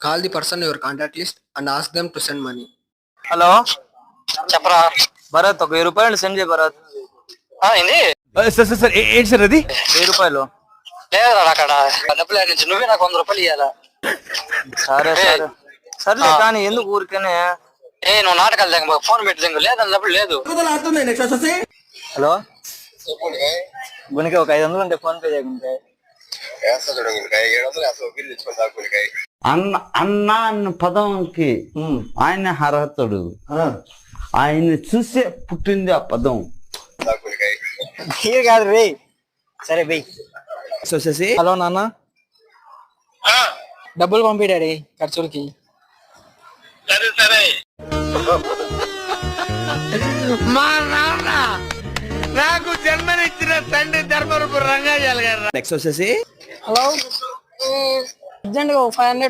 Call the person in your contact list and ask them to send money. Hello చెప్పరా. భరత్, ఒక 1000 రూపాయలు send చేయి భరత్. ఏంది? సార్ సార్ సార్ ఏంటి సార్ అది? 1000 రూపాయలు. లేదురా అక్కడ డబ్బులు నుంచి నువ్వే నాకు 100 రూపాయలు ఇవ్వాలా. సరే సరే సర్లే, కానీ ఎందుకు ఊరికనే? నువ్వు నాటకాలు దగ్గర ఫోన్ పెట్టి లేదు డబ్బులు లేదు. హలో గునికి ఒక 500 ఉంటే ఫోన్ పే చేయకుంటే. అన్న అన్న పదంకి ఆయన అర్హతడు, ఆయన చూసే పుట్టింది ఆ పదం. కాదు రే. సరే బై. వచ్చేసి హలో నాన్న, డబ్బులు పంపి డాడీ ఖర్చులకి. మా నాన్న నాకు జన్మనిచ్చిన తండ్రి ధర్మరూపు రంగాజాల గారు. నెక్స్ట్ వచ్చేసి హలో, అర్జెంట్ గా 500